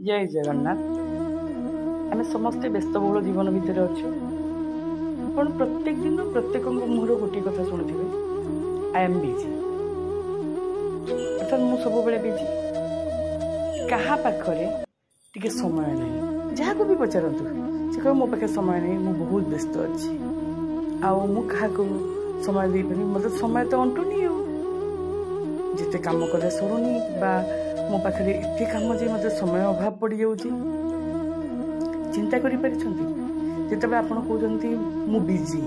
जय जगन्नाथ। आम समस्ते व्यस्तबहुल जीवन भितर अच्छे। आप प्रत्येक दिन प्रत्येक मुहर गोटे कथा शुणुवे, आई एम बिजी। अर्थात मुझे सब बिजी, क्या पाखरे टिके समय नहीं। जहाँ को भी पचारतु से कह मो पाखे समय नहीं, मुझे बहुत व्यस्त अच्छी, क्या समय दे पारि मतलब समय तो अंटुनी हो जिते कम कले सरुनी बा मो पाखे एत कम जे मत समय अभाव पड़ जाऊँगी। चिंता करते आप कहते मु बिजी,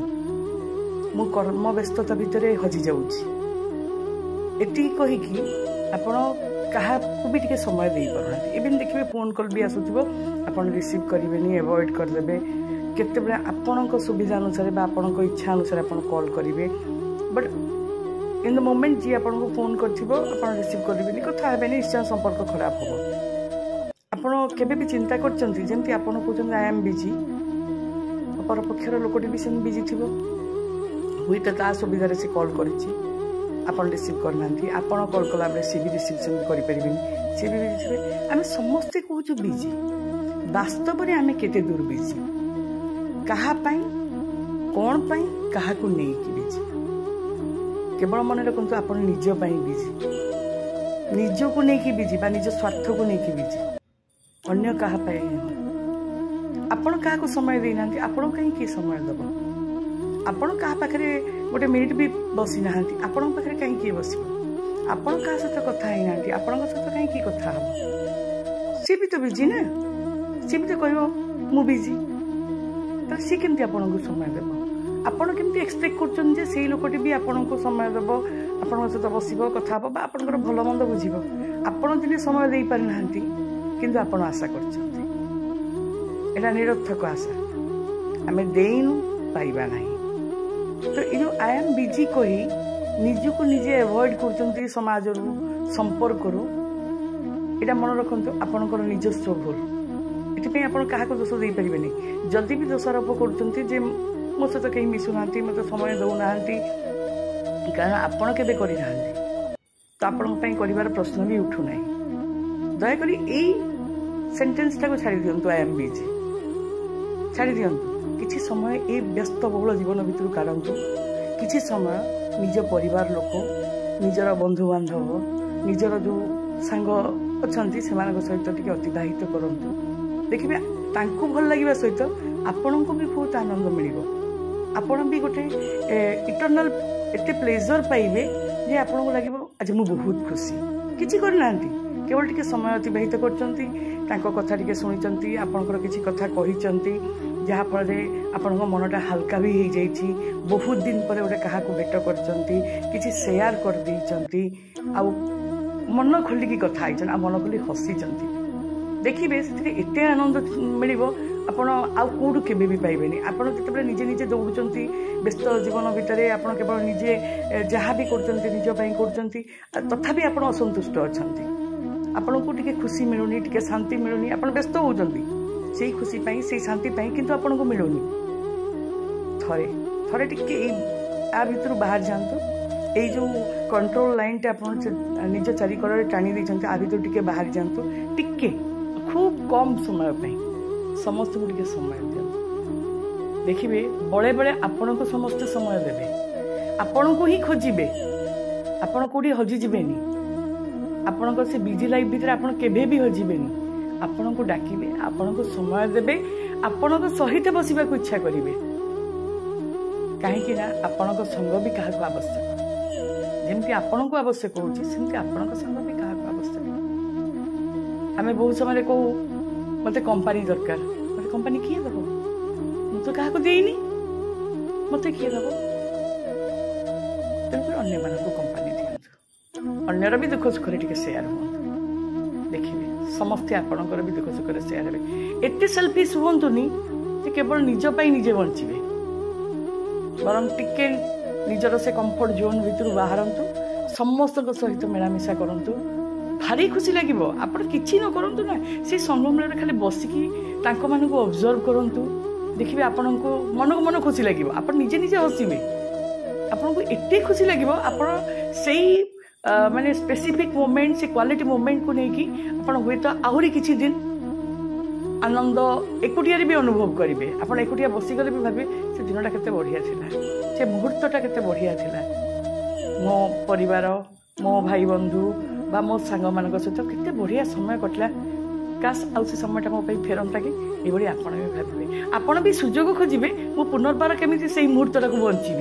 मु कर्म व्यस्तता भितर हजि जाऊँगी, एति कहीकि आपण क्या भी टिके समय दे पारना। इवन देखिए फोन कॉल भी आसुव, आप रिसीव करेंगे, एवॉइड करदे। केते आपण सुविधा अनुसार आपण इच्छा अनुसार आप कॉल करेंगे, बट इन द मोमेंट जी आपन को फोन कर रिसीव करेंगे, कथा है निश्चय संपर्क खराब हम। आपड़ केबे भी चिंता करचंती जेमती आपन कहते आई एम बिजी, अपरपक्षर लोकटी भी सेम बिजी थी, हुई तो ता सुविधा से कॉल कर रिसीव करना, आपड़ कॉल कला बेले सी भी रिसीव करें, सी भी बिजी थे। आम समस्ते कहूँ बिजी, वास्तव में आम केते दूर बिजी, क्या कौन क्या बिजी। केवल मन रखु आप निज बिजी, निज को लेकिन बिजी बा निज स्वार्थ को लेकिन बिजी, अन्य क्या आपण क्या समय देना, आपण कहीं समय दब, आपण क्या पाखे गोटे मिनिट भी बसी ना, आपण पाखे कहीं बस, आपण क्या सहित कथा ही आपण सहित कहीं कथा हम। सी भी तो बिजी ना, सी भी तो कह मु बिजी, तो सी केमती आपन को समय देव। आपड़ केमती एक्सपेक्ट कर से लोकटी भी आपन को समय देव, आपण सहित बस कथा हम, आप भल मंद बुझ। आपड़ दिन समय दे पारि ना किंतु आपड़ आशा कर निरर्थक आशा, आम देनु पाइबा नहीं। तो ये जो आई एम बिजी कही निज को निजे एवॉइड कर समाज संपर्क यहाँ मन रखु आपणकर निजस्व भूल। ये आप क्या दोष दे पारे, जदि भी दोषारोप कर मो सहित कहीं मिशुना मत समय दौना, कारण आपण के करना तो आपण कर प्रश्न भी उठूना। दयाकोरी यही सेंटेंस टाक छाड़ी दिंतु, आई एम बिजी छाड़ी दिंतु। किसी समय ये व्यस्तबहुल जीवन भितर काढ़ंतु, किसी समय निज परिवार लोक, निजर बंधु बांधव, निजर जो सांग अच्छा से सहित टिके अतिबाहित करंतु। देखिए तांको भल लगे सहित आपण को भी बहुत आनंद मिल, आपण भी गोटे इटर्नाल एत प्लेजर पाइबे जे आपको लगे आज मुझे बहुत खुशी। किसी करना केवल टिके समय अतिबाहित कर कथा टिके शुणी, आपणकर किसी कथा कही, जहाँफल आपण मनटा हल्का भी हो जाइए। बहुत दिन पर गोटे क्या भेट कर सेयार कर देइचंती, आ मन खोलिकी कथा है, मन खोली हसी। देखिए से एत आनंद मिल आपण आउ कौटू के भी पाइबेनी। आपड़ जो निजे निजे दौड़ुं व्यस्त जीवन भितर, आप केवल निजे जहाँ भी कर तथापि आप असंतुष्ट अच्छा, आपण को टिके खुशी मिलूनी, टिके शांति मिलूनी, आप व्यस्त होती से खुशी से शांति किंतु आपन को मिलूनी। थरे थरे टिके आ भितर बाहर जातु, ये जो कंट्रोल लाइन टे आप निज चारिकर टाणी देते, आ भितर टिके बाहर जातु, टिके खूब कम समय समस्त को टिके समय दिखाँ। देखिए बड़े बड़े आपण को समस्ते समय देवे, आपण को ही खोजे, आपण कौटी हजिजेनि, आपण से बिजी लाइफ भितर आपण केबे भी हजिबेनि। आपण को डाकिबे, आपण को समय देवे, आपण को सहित बसवा को इच्छा करेंगे, कहीं आपण को संग भी क्या आवश्यक, जमती आपण को आवश्यक होमती आपण संग भी क्या आवश्यक। आम बहुत समय कहू मत कंपनी दरकार, मत कंपनी किए दब, मुझे क्या देनी, मत किए दब। तेणुक अन्य मानक कंपनी दिखाँ, अन्यर भी दुख सुख टिके सेयार हूँ। देखिए समस्ते आपणकर भी दुख सुख सेयार हे, एत सेल्फिश हुंतुनी केवल निजपाई निजे बंचे, बरं टिके निजर से कंफर्ट जोन भितर बाहरतु, समस्त सहित मिलामिशा करंतु, भारी खुशी लगे। आप किसी न करूँ ना, से संगम खाली बसिकी मान को ऑब्जर्व करूँ, देखिए आपण को मन खुशी लगे, आप निजे निजे हसवे, आपको एत खुशी लगे। आप माने स्पेसिफिक मोमेंट से क्वालिटी मोमेंट को लेकिन आप हुए तो आहरी किसी दिन आनंद एकुटिया भी अनुभव करेंगे आप एकुटिया बसीगले भी भावे से दिनटा केते बढ़िया थिला से मुहूर्तटा केते बढ़िया थिला मो परिवार मो भाई बंधु बा मो सांग मान सहित केते बढ़िया समय कटला काश आउ से समयटा मो फेरंता कि ये आपण भी भावे आपण भी सुजोग खोजे मु पुनर्बार केमी से मुहूर्तटा को बंची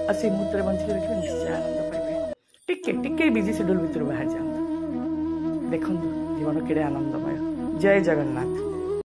आ से मुहूर्त बंचिले देखिए निश्चय आनंद पाइबे टिके बिजी शेड्यूल भितर बाहर जाओ देखो जीवन केड़े आनंदमय जय जगन्नाथ।